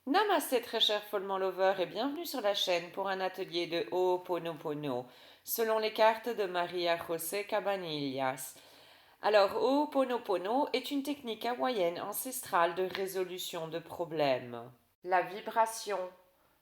Namasté très cher follement lover et bienvenue sur la chaîne pour un atelier de Ho'oponopono selon les cartes de Maria José Cabanillas. Alors, Ho'oponopono est une technique hawaïenne ancestrale de résolution de problèmes. La vibration,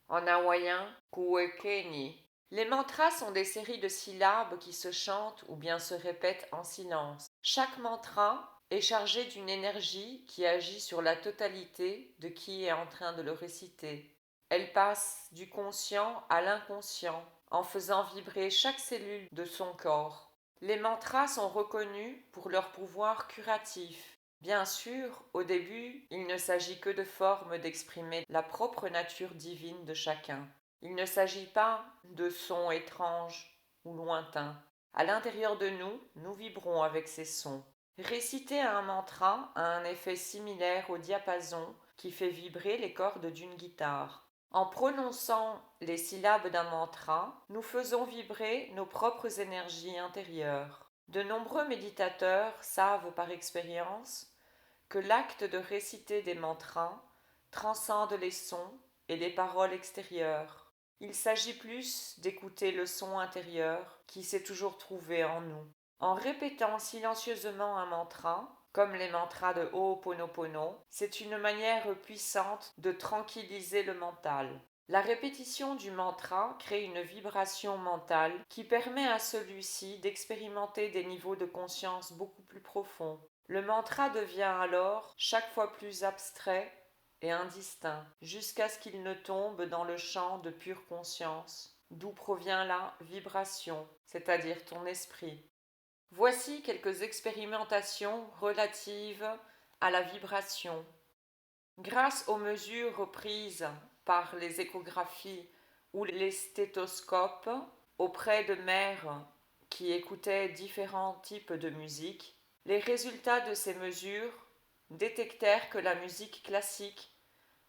en hawaïen, kuekeni. Les mantras sont des séries de syllabes qui se chantent ou bien se répètent en silence. Chaque mantra est chargé d'une énergie qui agit sur la totalité de qui est en train de le réciter. Elle passe du conscient à l'inconscient en faisant vibrer chaque cellule de son corps. Les mantras sont reconnus pour leur pouvoir curatif. Bien sûr, au début, il ne s'agit que de formes d'exprimer la propre nature divine de chacun. Il ne s'agit pas de sons étranges ou lointains. À l'intérieur de nous, nous vibrons avec ces sons. Réciter un mantra a un effet similaire au diapason qui fait vibrer les cordes d'une guitare. En prononçant les syllabes d'un mantra, nous faisons vibrer nos propres énergies intérieures. De nombreux méditateurs savent par expérience que l'acte de réciter des mantras transcende les sons et les paroles extérieures. Il s'agit plus d'écouter le son intérieur qui s'est toujours trouvé en nous. En répétant silencieusement un mantra, comme les mantras de Ho'oponopono, c'est une manière puissante de tranquilliser le mental. La répétition du mantra crée une vibration mentale qui permet à celui-ci d'expérimenter des niveaux de conscience beaucoup plus profonds. Le mantra devient alors chaque fois plus abstrait et indistinct, jusqu'à ce qu'il ne tombe dans le champ de pure conscience, d'où provient la vibration, c'est-à-dire ton esprit. Voici quelques expérimentations relatives à la vibration. Grâce aux mesures prises par les échographies ou les stéthoscopes auprès de mères qui écoutaient différents types de musique, les résultats de ces mesures détectèrent que la musique classique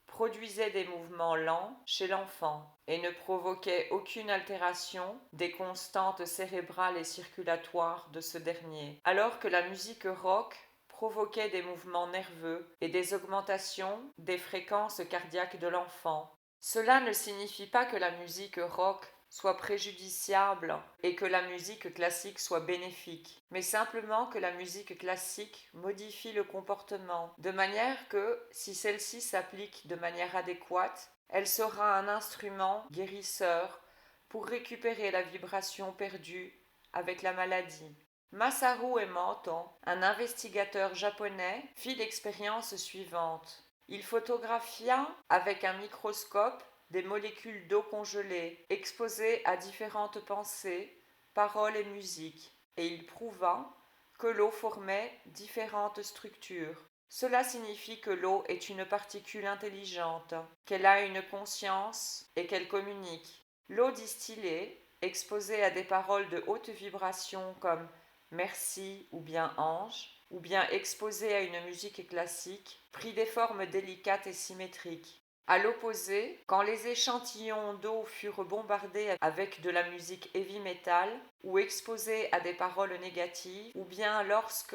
produisait des mouvements lents chez l'enfant et ne provoquait aucune altération des constantes cérébrales et circulatoires de ce dernier, alors que la musique rock provoquait des mouvements nerveux et des augmentations des fréquences cardiaques de l'enfant. Cela ne signifie pas que la musique rock soit préjudiciable et que la musique classique soit bénéfique, mais simplement que la musique classique modifie le comportement, de manière que, si celle-ci s'applique de manière adéquate, elle sera un instrument guérisseur pour récupérer la vibration perdue avec la maladie. Masaru Emoto, un investigateur japonais, fit l'expérience suivante. Il photographia avec un microscope des molécules d'eau congelée exposées à différentes pensées, paroles et musiques, et il prouva que l'eau formait différentes structures. Cela signifie que l'eau est une particule intelligente, qu'elle a une conscience et qu'elle communique. L'eau distillée, exposée à des paroles de haute vibration comme merci ou bien ange, ou bien exposée à une musique classique, prit des formes délicates et symétriques. À l'opposé, quand les échantillons d'eau furent bombardés avec de la musique heavy metal ou exposés à des paroles négatives, ou bien lorsque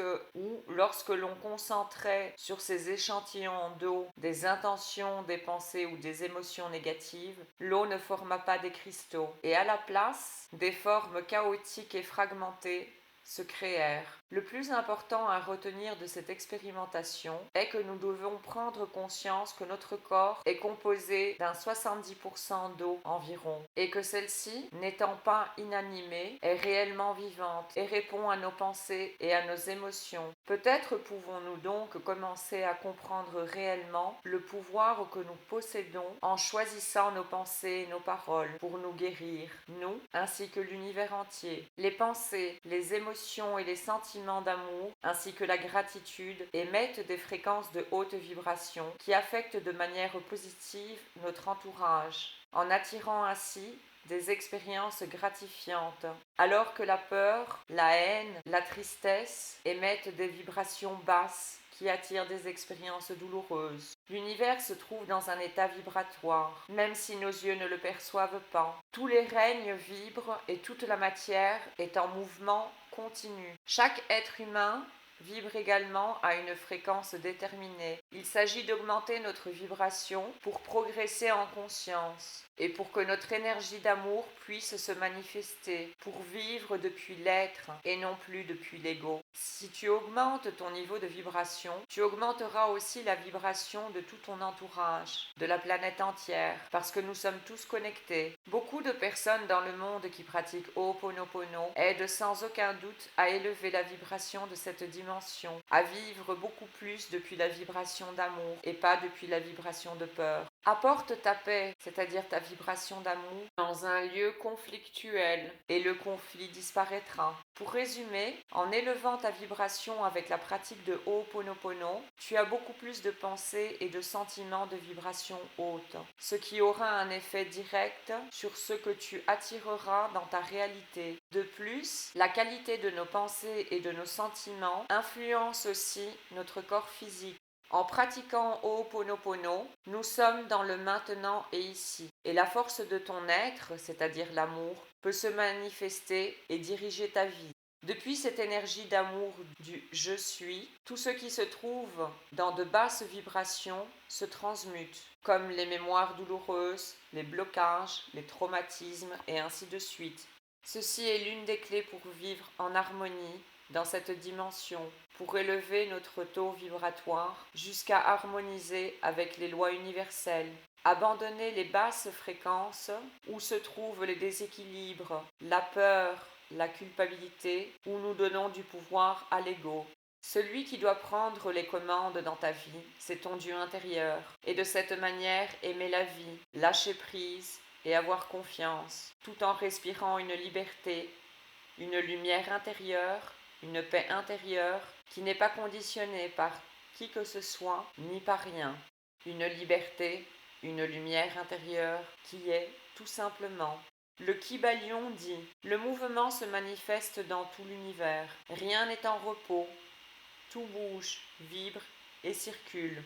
l'on concentrait sur ces échantillons d'eau des intentions, des pensées ou des émotions négatives, l'eau ne forma pas des cristaux, et à la place, des formes chaotiques et fragmentées se créèrent. Le plus important à retenir de cette expérimentation est que nous devons prendre conscience que notre corps est composé d'un 70% d'eau environ et que celle-ci, n'étant pas inanimée, est réellement vivante et répond à nos pensées et à nos émotions. Peut-être pouvons-nous donc commencer à comprendre réellement le pouvoir que nous possédons en choisissant nos pensées et nos paroles pour nous guérir, nous ainsi que l'univers entier. Les pensées, les émotions et les sentiments d'amour, ainsi que la gratitude, émettent des fréquences de haute vibration qui affectent de manière positive notre entourage, en attirant ainsi des expériences gratifiantes, alors que la peur, la haine, la tristesse émettent des vibrations basses qui attirent des expériences douloureuses. L'univers se trouve dans un état vibratoire, même si nos yeux ne le perçoivent pas. Tous les règnes vibrent et toute la matière est en mouvement continu. Chaque être humain vibre également à une fréquence déterminée. Il s'agit d'augmenter notre vibration pour progresser en conscience et pour que notre énergie d'amour puisse se manifester, pour vivre depuis l'être et non plus depuis l'ego. Si tu augmentes ton niveau de vibration, tu augmenteras aussi la vibration de tout ton entourage, de la planète entière, parce que nous sommes tous connectés. Beaucoup de personnes dans le monde qui pratiquent Ho'oponopono aident sans aucun doute à élever la vibration de cette dimension, à vivre beaucoup plus depuis la vibration d'amour et pas depuis la vibration de peur. Apporte ta paix, c'est-à-dire ta vibration d'amour, dans un lieu conflictuel et le conflit disparaîtra. Pour résumer, en élevant ta vibration avec la pratique de Ho'oponopono, tu as beaucoup plus de pensées et de sentiments de vibration haute, ce qui aura un effet direct sur ce que tu attireras dans ta réalité. De plus, la qualité de nos pensées et de nos sentiments influence aussi notre corps physique. En pratiquant Ho'oponopono, nous sommes dans le maintenant et ici. Et la force de ton être, c'est-à-dire l'amour, peut se manifester et diriger ta vie. Depuis cette énergie d'amour du je suis, tout ce qui se trouve dans de basses vibrations se transmute, comme les mémoires douloureuses, les blocages, les traumatismes et ainsi de suite. Ceci est l'une des clés pour vivre en harmonie dans cette dimension, pour élever notre taux vibratoire jusqu'à harmoniser avec les lois universelles. Abandonner les basses fréquences où se trouvent les déséquilibres, la peur, la culpabilité, où nous donnons du pouvoir à l'ego. Celui qui doit prendre les commandes dans ta vie, c'est ton Dieu intérieur. Et de cette manière, aimer la vie, lâcher prise et avoir confiance, tout en respirant une liberté, une lumière intérieure, une paix intérieure qui n'est pas conditionnée par qui que ce soit ni par rien. Une liberté, une lumière intérieure qui est tout simplement. Le Kybalion dit: le mouvement se manifeste dans tout l'univers. Rien n'est en repos. Tout bouge, vibre et circule.